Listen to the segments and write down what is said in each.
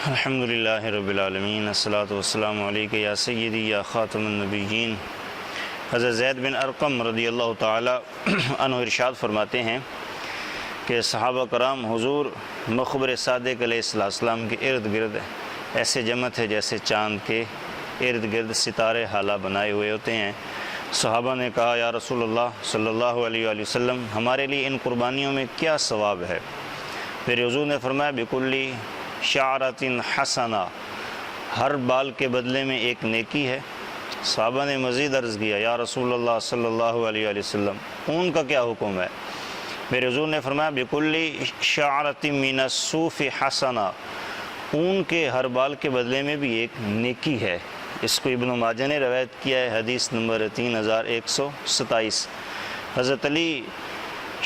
الحمدللہ رب العالمین، الصلاۃ والسلام علیک یا سیدی یا خاتم النبیین۔ حضرت زید بن ارقم رضی اللہ تعالی عنہ ارشاد فرماتے ہیں کہ صحابہ کرام حضور مخبر صادق علیہ السلام کے ارد گرد ایسے جمع تھے جیسے چاند کے ارد گرد ستارے حالہ بنائے ہوئے ہوتے ہیں۔ صحابہ نے کہا یا رسول اللہ صلی اللہ علیہ وآلہ وسلم، ہمارے لیے ان قربانیوں میں کیا ثواب ہے؟ پھر حضور نے فرمایا بکلی شعرۃ حسنہ، ہر بال کے بدلے میں ایک نیکی ہے۔ صحابہ نے مزید عرض کیا یا رسول اللہ صلی اللہ علیہ وآلہ وسلم، اون کا کیا حکم ہے؟ میرے حضور نے فرمایا بکلی شعرۃ من الصوف حسنہ، اون کے ہر بال کے بدلے میں بھی ایک نیکی ہے۔ اس کو ابن ماجہ نے روایت کیا ہے، حدیث نمبر 3127۔ حضرت علی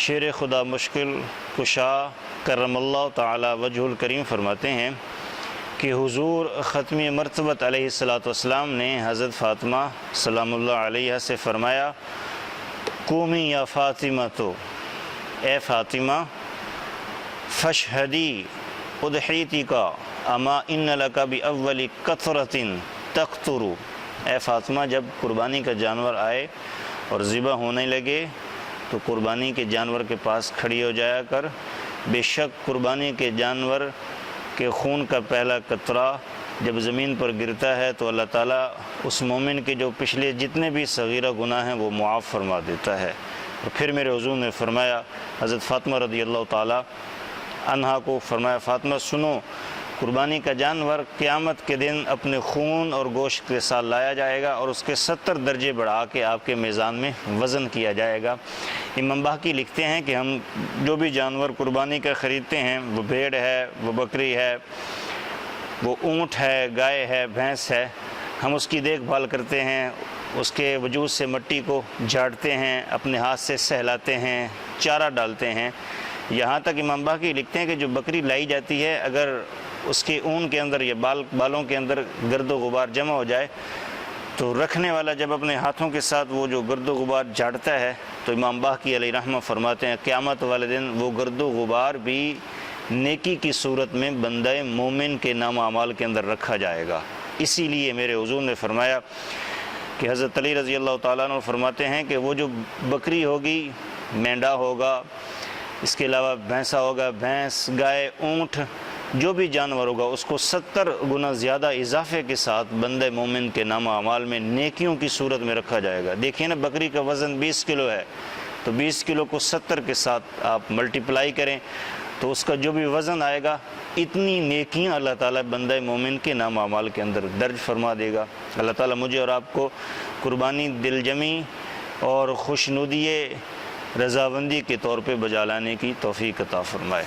شیر خدا مشکل کشا کرم اللہ تعالی وجہ الکریم فرماتے ہیں کہ حضور ختمی مرتبت علیہ السلام نے حضرت فاطمہ سلام اللہ علیہ سے فرمایا قومی یا فاطمہ، تو اے فاطمہ فاشہدی اضحیتی کا اما ان لک باول کثرۃ تقطر، اے فاطمہ جب قربانی کا جانور آئے اور ذبح ہونے لگے تو قربانی کے جانور کے پاس کھڑی ہو جایا کر، بے شک قربانی کے جانور کے خون کا پہلا قطرہ جب زمین پر گرتا ہے تو اللہ تعالیٰ اس مومن کے جو پچھلے جتنے بھی صغیرہ گناہ ہیں وہ معاف فرما دیتا ہے۔ اور پھر میرے حضور نے فرمایا حضرت فاطمہ رضی اللہ تعالیٰ عنہا کو فرمایا فاطمہ سنو، قربانی کا جانور قیامت کے دن اپنے خون اور گوشت کے ساتھ لایا جائے گا اور اس کے 70 درجے بڑھا کے آپ کے میزان میں وزن کیا جائے گا۔ امام باقی لکھتے ہیں کہ ہم جو بھی جانور قربانی کا خریدتے ہیں، وہ بھیڑ ہے، وہ بکری ہے، وہ اونٹ ہے، گائے ہے، بھینس ہے، ہم اس کی دیکھ بھال کرتے ہیں، اس کے وجود سے مٹی کو جھاڑتے ہیں، اپنے ہاتھ سے سہلاتے ہیں، چارہ ڈالتے ہیں۔ یہاں تک امام باقی لکھتے ہیں کہ جو بکری لائی جاتی ہے اگر اس کے اون کے اندر یا بالوں کے اندر گرد و غبار جمع ہو جائے تو رکھنے والا جب اپنے ہاتھوں کے ساتھ وہ جو گرد و غبار جھاڑتا ہے تو امام باقی علیہ رحمہ فرماتے ہیں قیامت والے دن وہ گرد و غبار بھی نیکی کی صورت میں بندہ مومن کے نام اعمال کے اندر رکھا جائے گا۔ اسی لیے میرے حضور نے فرمایا کہ حضرت علی رضی اللہ تعالیٰ عنہ فرماتے ہیں کہ وہ جو بکری ہوگی، مینڈا ہوگا، اس کے علاوہ بھینسا ہوگا، بھینس، گائے، اونٹ، جو بھی جانور ہوگا اس کو 70 گنا زیادہ اضافے کے ساتھ بندہ مومن کے نام اعمال میں نیکیوں کی صورت میں رکھا جائے گا۔ دیکھیں نا، بکری کا وزن 20 کلو ہے تو 20 کلو کو 70 کے ساتھ آپ ملٹیپلائی کریں تو اس کا جو بھی وزن آئے گا اتنی نیکیاں اللہ تعالیٰ بندہ مومن کے نام اعمال کے اندر درج فرما دے گا۔ اللہ تعالیٰ مجھے اور آپ کو قربانی دل جمی اور خوشنودی رضاوندی کے طور پہ بجا لانے کی توفیق عطا فرمائے۔